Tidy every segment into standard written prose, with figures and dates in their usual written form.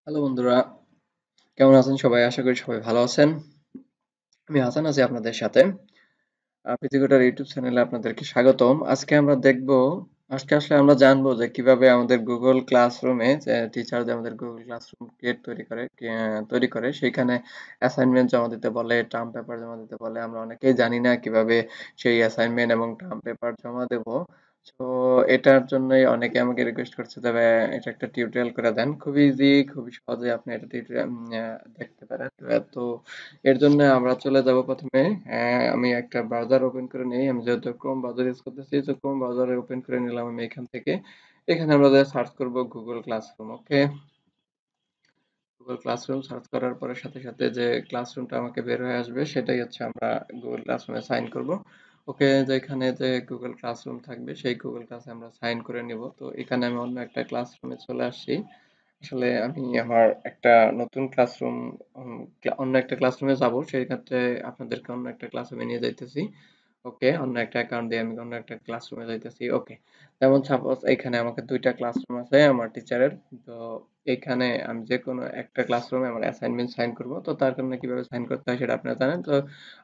Hello বন্ধুরা, কেমন আছেন সবাই? আশা করি সবাই ভালো আছেন। আমি হাসান আছি আপনাদের সাথে। পৃথিবীটার ইউটিউব চ্যানেলে আপনাদেরকে স্বাগতম। আজকে আসলে আমরা জানবো যে কিভাবে আমাদের গুগল ক্লাসরুমে যে টিচার যে আমাদের গুগল ক্লাসরুম তৈরি করে সেইখানে অ্যাসাইনমেন্ট জমা দিতে বলে, টার্ম পেপার জমা দিতে বলে। আমরা অনেকেই জানি না কিভাবে সেই অ্যাসাইনমেন্ট এবং টার্ম পেপার জমা দেব। তো এটার জন্যই অনেকে আমাকে রিকোয়েস্ট করছে, তবে এটা একটা টিউটোরিয়াল করে দেন। খুবই ইজি, খুবই সহজে আপনি এটা টিউটোরিয়াল দেখতে পারেন। তো এর জন্য আমরা চলে যাব প্রথমে। আমি একটা ব্রাউজার ওপেন করে নেই। আমি যেহেতু ক্রোম ব্রাউজার ইউজ করতেছি, তো ক্রোম ব্রাউজারে ওপেন করে নিলাম আমি এখান থেকে। এখানে আমরা সার্চ করব গুগল ক্লাসরুম। ওকে, গুগল ক্লাসরুম সার্চ করার পরে সাথে সাথে যে ক্লাসরুমটা আমাকে বের হয়ে আসবে সেটাই হচ্ছে আমরা গুগল ক্লাসরুমে সাইন করব। ওকে, যে এখানে যে গুগল ক্লাসরুম থাকবে সেই গুগল ক্লাসে আমরা সাইন করে নিব। তো এখানে আমি অন্য একটা ক্লাসরুমে চলে আসছি। আসলে আমি আমার একটা নতুন ক্লাসরুম, অন্য একটা ক্লাসরুমে যাব, সেই ক্ষেত্রে আপনাদেরকে অন্য একটা ক্লাসরুমে নিয়ে যাইতেছি। ওকে, অন্য একটা অ্যাকাউন্ট দিয়ে আমি অন্য একটা ক্লাসরুমে যাইতেছি। ওকে, যেমন সাপোজ এখানে আমাকে দুইটা ক্লাসরুম আছে আমার টিচারের। তো এখানে আমি যে কোনো একটা ক্লাসরুমে আমার অ্যাসাইনমেন্ট সাইন করব। তো তার জন্য কিভাবে সাইন করতে হয় সেটা আপনারা জানেন। তো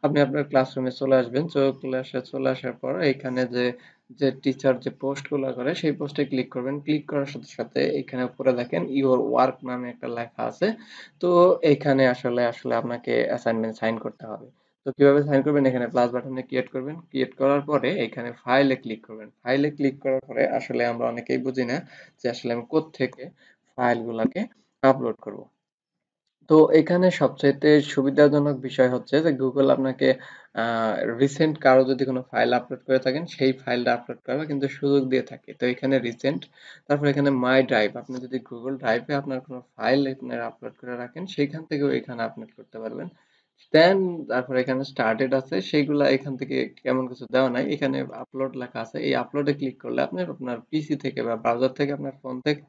আপনি আপনার ক্লাসরুমে চলে আসবেন। তো ক্লাসে চলে আসার পর এখানে যে যে টিচার যে পোস্ট গুলো করে সেই পোস্টে ক্লিক করবেন। ক্লিক করার সাথে সাথে এখানে উপরে দেখেন ইউর ওয়ার্ক নামে একটা লেখা আছে। তো এইখানে আসলে আসলে আপনাকে অ্যাসাইনমেন্ট সাইন করতে হবে। তো কিভাবে সাইন করবেন? এখানে প্লাস বাটনে ক্রিয়েট করবেন। ক্রিয়েট করার পরে এখানে ফাইলে ক্লিক করবেন। ফাইলে ক্লিক করার পরে আসলে আমরা অনেকেই বুঝি না যে আসলে আমি কোত্থেকে ফাইলগুলাকে আপলোড করব। তো এখানে সবচাইতে সুবিধাজনক বিষয় হচ্ছে যে গুগল আপনাকে রিসেন্ট কারো যদি কোনো ফাইল আপলোড করে থাকেন সেই ফাইলটা আপলোড করার কিন্তু সুযোগ দিয়ে থাকে। তো এখানে রিসেন্ট, তারপর এখানে মাই ড্রাইভ, আপনি যদি গুগল ড্রাইভে আপনার কোনো ফাইল আপনার আপলোড করে রাখেন সেইখান থেকেও এখানে আপলোড করতে পারবেন। দেন তারপর এখানে স্টার্টেড আছে, সেইগুলা এখান থেকে কেমন কিছু দেওয়া নাই, এখানে আপলোড লেখা আছে। এই আপলোডে ক্লিক করলে আপনি আপনার পিসি থেকে বা ব্রাউজার থেকে আপনার ফোন থেকে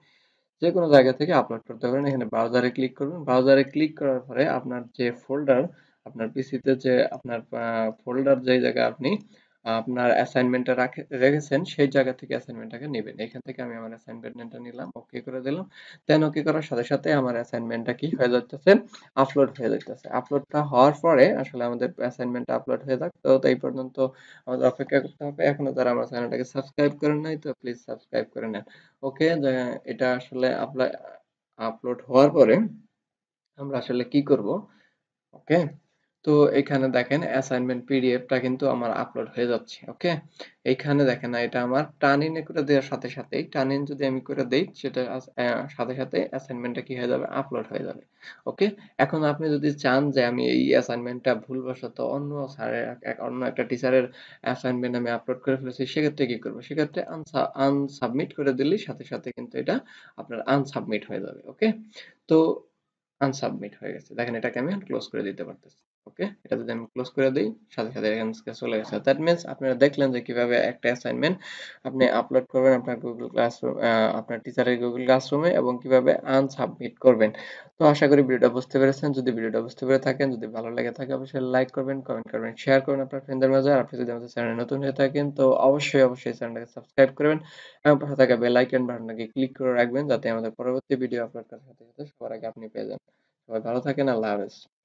যে কোনো জায়গা থেকে আপলোড করতে পারেন। এখানে ব্রাউজারে ক্লিক করবেন। ব্রাউজারে ক্লিক করার পরে আপনার যে ফোল্ডার, আপনার পিসিতে যে আপনার ফোল্ডার যেই জায়গায় আপনি আপনার অ্যাসাইনমেন্টটা রেখেছেন সেই জায়গা থেকে অ্যাসাইনমেন্টটাকে নেবেন। এখান থেকে আমি আমার অ্যাসাইনমেন্টটা নিলাম, ওকে করে দিলাম। দেন ওকে করার সাথে সাথে আমার অ্যাসাইনমেন্টটা কি হয়ে যাচ্ছে, আপলোড হয়ে যাচ্ছে। আপলোডটা হওয়ার পরে আসলে আমাদের অ্যাসাইনমেন্টটা আপলোড হয়ে যাক। তো এই পর্যন্ত আমাদের অপেক্ষা করতে হবে। এখনো যারা আমার চ্যানেলটাকে সাবস্ক্রাইব করেন নাই, তো প্লিজ সাবস্ক্রাইব করে নেন। ওকে, এটা আসলে আপলোড হওয়ার পরে আমরা আসলে কি করব? ওকে, তো এখানে দেখেন অ্যাসাইনমেন্ট পিডিএফটা কিন্তু আমার আপলোড হয়ে যাচ্ছে। ওকে, এইখানে দেখেন না, এটা আমার টার্নিনে করে দেওয়ার সাথে সাথেই, টার্নিন যদি আমি করে দেই সেটা সাথে সাথে অ্যাসাইনমেন্টটা কি হয়ে যাবে, আপলোড হয়ে যাবে। ওকে, এখন আপনি যদি চান যে আমি এই অ্যাসাইনমেন্টটা ভুলবশত অন্য একটা টিচারের অ্যাসাইনমেন্ট আমি আপলোড করে ফেলেছি, সেক্ষেত্রে কি করবো? সেক্ষেত্রে আনসাবমিট করে দিলেই সাথে সাথে কিন্তু এটা আপনার আনসাবমিট হয়ে যাবে। ওকে, তো আনসাবমিট হয়ে গেছে। দেখেন এটাকে আমি ক্লোজ করে দিতে পারতেছি। ওকে, এটা যদি আমি ক্লোজ করে দেই সাথে সাথে এখান থেকে চলে গেছে। দ্যাট মিন্স আপনারা দেখলেন যে কিভাবে একটা অ্যাসাইনমেন্ট আপনি আপলোড করবেন আপনার গুগল ক্লাসরুম, আপনার টিচারের গুগল ক্লাসরুমে, এবং কিভাবে আনসাবমিট করবেন। তো আশা করি ভিডিওটা বুঝতে পেরেছেন। যদি ভিডিওটা বুঝতে পেরে থাকেন, যদি ভালো লেগে থাকে, অবশ্যই লাইক করবেন, কমেন্ট করবেন, শেয়ার করবেন আপনার ফ্রেন্ডদের মাঝে। আর আপনি যদি আমাদের চ্যানেলে নতুন হয়ে থাকেন তো অবশ্যই চ্যানেলটাকে সাবস্ক্রাইব করবেন এবং পাশে থাকা বেল আইকন বাটনটাকে ক্লিক করে রাখবেন যাতে আমাদের পরবর্তী ভিডিও আপলোড করার সাথে সাথে সবার আগে আপনি পেয়ে যান। সবাই ভালো থাকেন। আল্লাহ হাফেজ।